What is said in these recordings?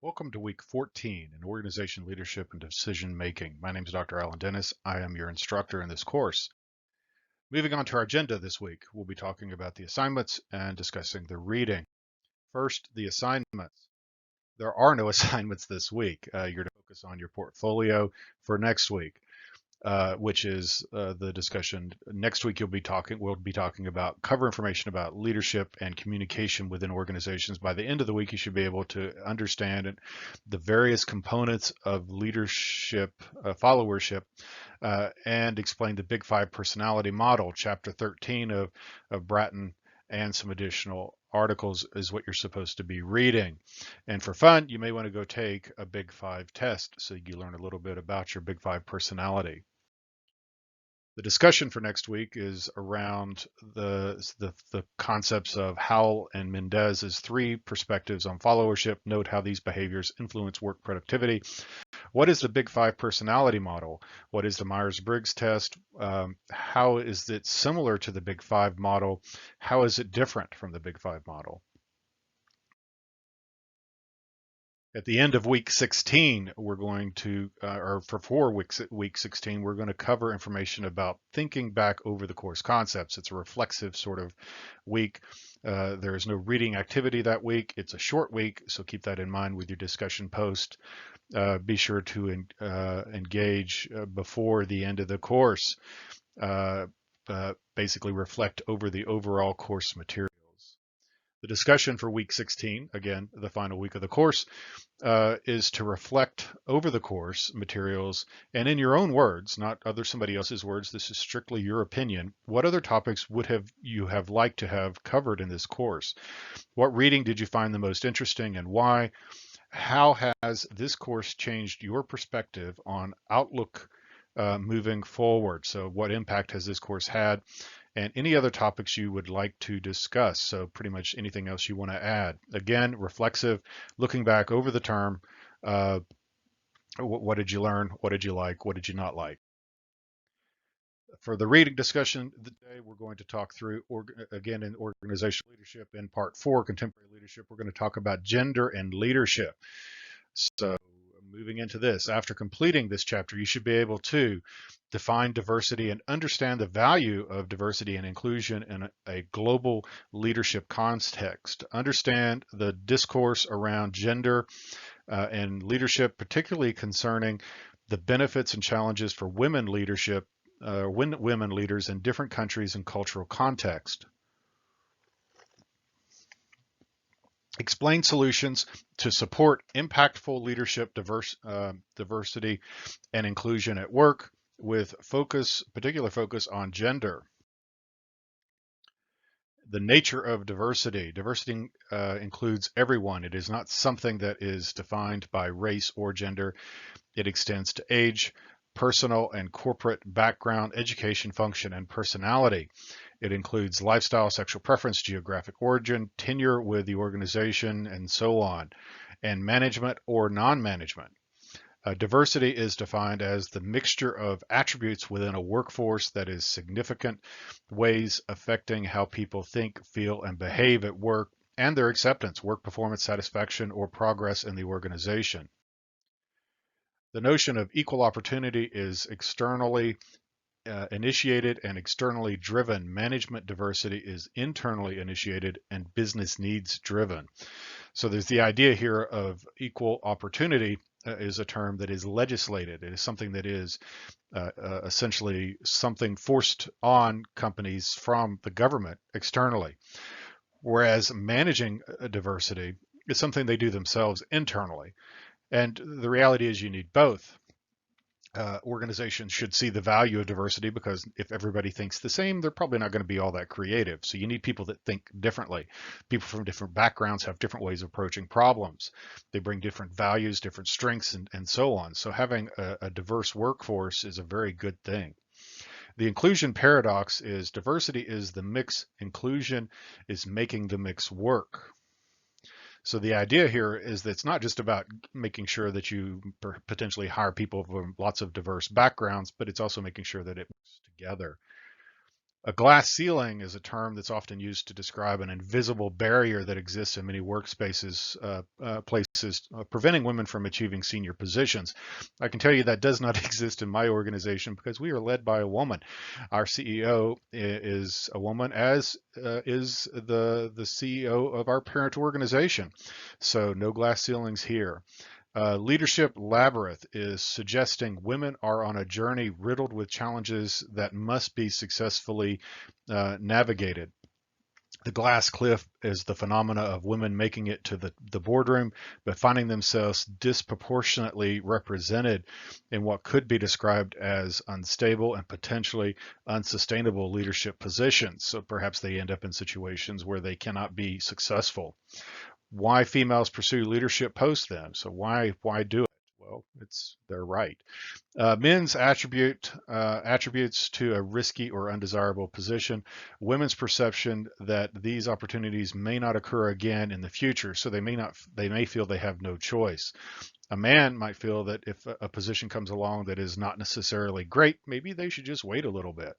Welcome to week 14 in organization leadership and decision making. My name is Dr. Alan Dennis. I am your instructor in this course. Moving on to our agenda this week, we'll be talking about the assignments and discussing the reading. First, the assignments. There are no assignments this week. You're to focus on your portfolio for next week. Which is the discussion. Next week, we'll be talking about cover information about leadership and communication within organizations. By the end of the week, you should be able to understand the various components of leadership, followership, and explain the Big Five personality model. Chapter 13 of Bratton and some additional articles is what you're supposed to be reading. And for fun, you may want to go take a Big Five test so you learn a little bit about your Big Five personality. The discussion for next week is around the concepts of Howell and Mendez's three perspectives on followership. Note how these behaviors influence work productivity. What is the Big Five personality model? What is the Myers-Briggs test? How is it similar to the Big Five model? How is it different from the Big Five model? At the end of week 16, we're going to, or for week 16, we're going to cover information about thinking back over the course concepts. It's a reflexive sort of week. There is no reading activity that week. It's a short week, so keep that in mind with your discussion post. Be sure to engage before the end of the course. Basically reflect over the overall course material. The discussion for week 16, again, the final week of the course, is to reflect over the course materials and in your own words, not somebody else's words. This is strictly your opinion. What other topics would you have liked to have covered in this course? What reading did you find the most interesting and why? How has this course changed your perspective on outlook moving forward? So what impact has this course had? And any other topics you would like to discuss. So pretty much anything else you want to add. Again, reflexive, looking back over the term. What did you learn? What did you like? What did you not like? For the reading discussion today, we're going to talk through, again, in organizational leadership in part 4, contemporary leadership, we're going to talk about gender and leadership. So moving into this, after completing this chapter, you should be able to define diversity and understand the value of diversity and inclusion in a global leadership context. Understand the discourse around gender and leadership, particularly concerning the benefits and challenges for women leadership, women leaders in different countries and cultural context. Explain solutions to support impactful leadership, diversity, and inclusion at work with particular focus on gender. The nature of diversity. Diversity includes everyone. It is not something that is defined by race or gender. It extends to age, personal and corporate background, education, function, and personality. It includes lifestyle, sexual preference, geographic origin, tenure with the organization, and so on, and management or non-management. Diversity is defined as the mixture of attributes within a workforce that is significant ways affecting how people think, feel, and behave at work, and their acceptance, work performance, satisfaction, or progress in the organization. The notion of equal opportunity is externally initiated and externally driven. Management diversity is internally initiated and business needs driven. So there's the idea here of equal opportunity is a term that is legislated. It is something that is essentially something forced on companies from the government externally. Whereas managing diversity is something they do themselves internally. And the reality is you need both. Organizations should see the value of diversity because if everybody thinks the same, they're probably not going to be all that creative. So you need people that think differently. People from different backgrounds have different ways of approaching problems. They bring different values, different strengths, and so on. So having a diverse workforce is a very good thing. The inclusion paradox is diversity is the mix, inclusion is making the mix work. So the idea here is that it's not just about making sure that you potentially hire people from lots of diverse backgrounds, but it's also making sure that it works together. A glass ceiling is a term that's often used to describe an invisible barrier that exists in many workspaces, places, preventing women from achieving senior positions. I can tell you that does not exist in my organization because we are led by a woman. Our CEO is a woman, as is the CEO of our parent organization. So no glass ceilings here. Leadership Labyrinth is suggesting women are on a journey riddled with challenges that must be successfully navigated. The glass cliff is the phenomena of women making it to the boardroom, but finding themselves disproportionately represented in what could be described as unstable and potentially unsustainable leadership positions. So perhaps they end up in situations where they cannot be successful. Why females pursue leadership posts then? So why do it? Well, it's their right. Men's attributes to a risky or undesirable position. Women's perception that these opportunities may not occur again in the future, so they may feel they have no choice. A man might feel that if a position comes along that is not necessarily great, maybe they should just wait a little bit.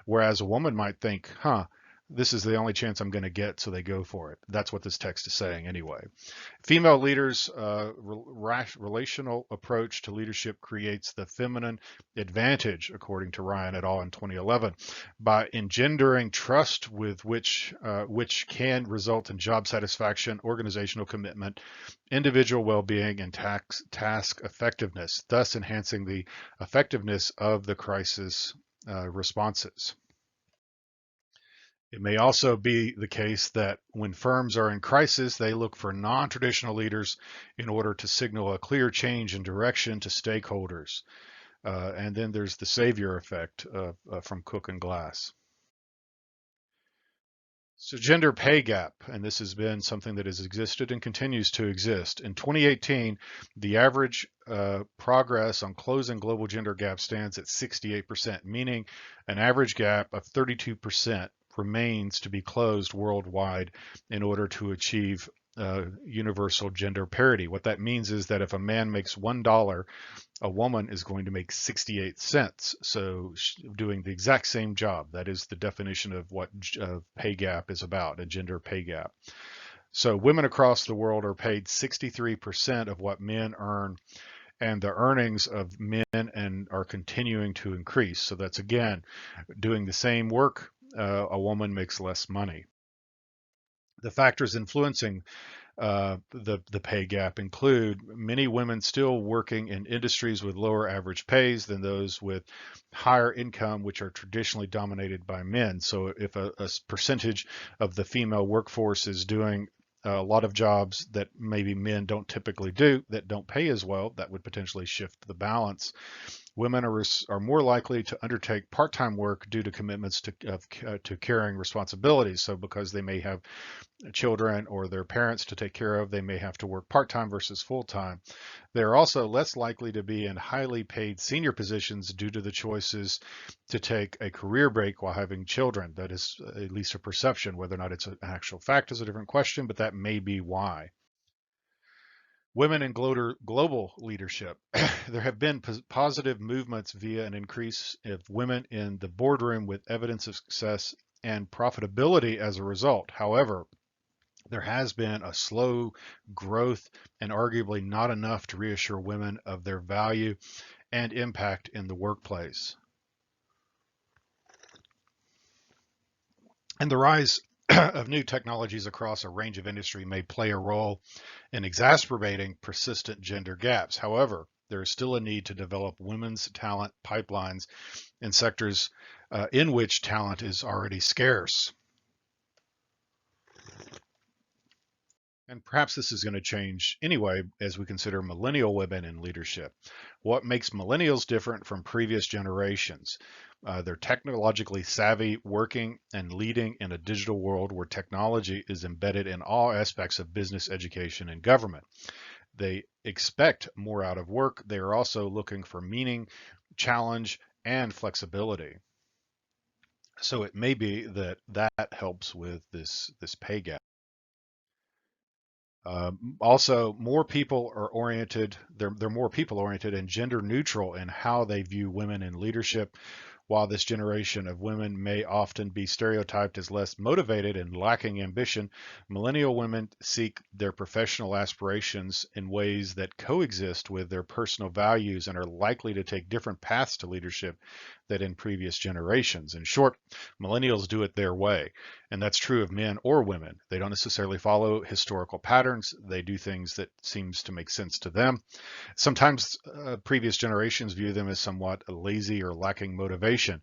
Whereas a woman might think, this is the only chance I'm going to get, so they go for it. That's what this text is saying anyway. Female leaders' relational approach to leadership creates the feminine advantage, according to Ryan et al. In 2011, by engendering trust with which can result in job satisfaction, organizational commitment, individual well-being, and task effectiveness, thus enhancing the effectiveness of the crisis responses. It may also be the case that when firms are in crisis, they look for non-traditional leaders in order to signal a clear change in direction to stakeholders. And then there's the savior effect from Cook and Glass. So gender pay gap, and this has been something that has existed and continues to exist. In 2018, the average progress on closing global gender gap stands at 68%, meaning an average gap of 32% remains to be closed worldwide in order to achieve universal gender parity. What that means is that if a man makes $1, a woman is going to make 68 cents. So doing the exact same job. That is the definition of what pay gap is about, a gender pay gap. So women across the world are paid 63% of what men earn, and the earnings of men and are continuing to increase. So that's again, doing the same work, a woman makes less money. The factors influencing the pay gap include many women still working in industries with lower average pays than those with higher income, which are traditionally dominated by men. So if a percentage of the female workforce is doing a lot of jobs that maybe men don't typically do that don't pay as well, that would potentially shift the balance. Women are more likely to undertake part-time work due to commitments to caring responsibilities. So because they may have children or their parents to take care of, they may have to work part-time versus full-time. They're also less likely to be in highly paid senior positions due to the choices to take a career break while having children. That is at least a perception. Whether or not it's an actual fact is a different question, but that may be why. Women in global leadership. There have been positive movements via an increase of women in the boardroom with evidence of success and profitability as a result. However, there has been a slow growth and arguably not enough to reassure women of their value and impact in the workplace. And the rise of new technologies across a range of industry may play a role in exacerbating persistent gender gaps. However, there is still a need to develop women's talent pipelines in sectors in which talent is already scarce. And perhaps this is going to change anyway as we consider millennial women in leadership. What makes millennials different from previous generations? They're technologically savvy, working and leading in a digital world where technology is embedded in all aspects of business, education, and government. They expect more out of work. They are also looking for meaning, challenge, and flexibility. So it may be that that helps with this pay gap. Also, more people are oriented, they're more people oriented and gender neutral in how they view women in leadership. While this generation of women may often be stereotyped as less motivated and lacking ambition, millennial women seek their professional aspirations in ways that coexist with their personal values and are likely to take different paths to leadership than in previous generations. In short, millennials do it their way, and that's true of men or women. They don't necessarily follow historical patterns. They do things that seems to make sense to them. Sometimes previous generations view them as somewhat lazy or lacking motivation.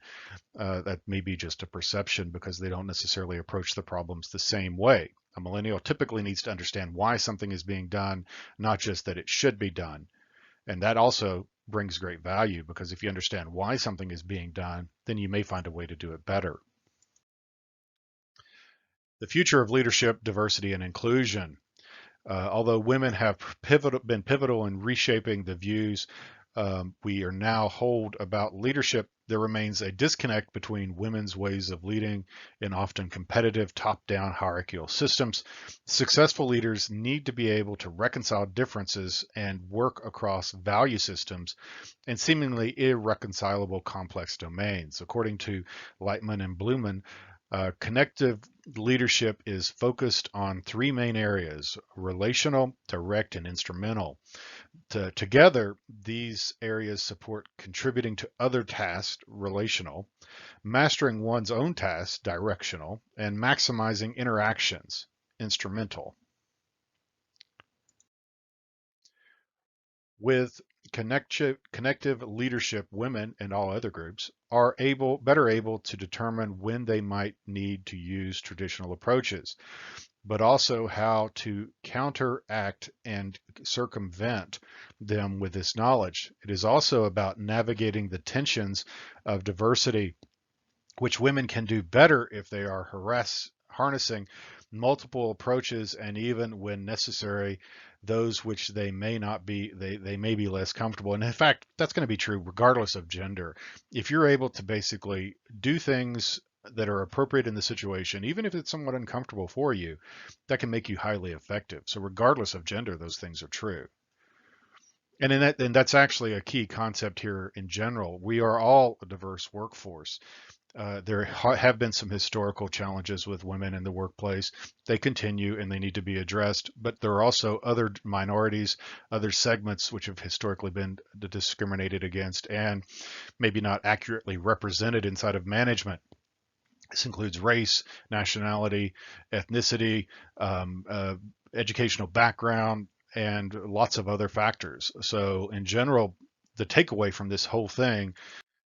That may be just a perception because they don't necessarily approach the problems the same way. A millennial typically needs to understand why something is being done, not just that it should be done. And that also brings great value because if you understand why something is being done, then you may find a way to do it better. The future of leadership, diversity, and inclusion. Although women have been pivotal in reshaping the views we are now hold about leadership, there remains a disconnect between women's ways of leading in often competitive top-down hierarchical systems. Successful leaders need to be able to reconcile differences and work across value systems and seemingly irreconcilable complex domains. According to Lightman and Blumen, connective leadership is focused on three main areas: relational, direct, and instrumental. Together, these areas support contributing to other tasks, relational, mastering one's own tasks, directional, and maximizing interactions, instrumental. With connective leadership, women and all other groups are better able to determine when they might need to use traditional approaches, but also how to counteract and circumvent them with this knowledge. It is also about navigating the tensions of diversity, which women can do better if they are harnessing multiple approaches, and even when necessary, those which they may not be, they may be less comfortable. And in fact, that's going to be true regardless of gender. If you're able to basically do things that are appropriate in the situation, even if it's somewhat uncomfortable for you, that can make you highly effective. So regardless of gender, those things are true. And that's actually a key concept here in general. We are all a diverse workforce. There have been some historical challenges with women in the workplace. They continue and they need to be addressed, but there are also other minorities, other segments which have historically been discriminated against and maybe not accurately represented inside of management. This includes race, nationality, ethnicity, educational background, and lots of other factors. So in general, the takeaway from this whole thing,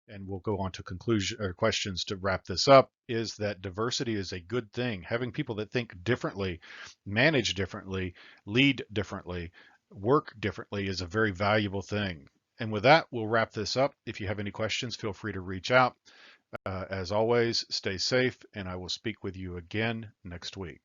and we'll go on to conclusion or questions to wrap this up, is that diversity is a good thing. Having people that think differently, manage differently, lead differently, work differently is a very valuable thing. And with that, we'll wrap this up. If you have any questions, feel free to reach out. As always, stay safe, and I will speak with you again next week.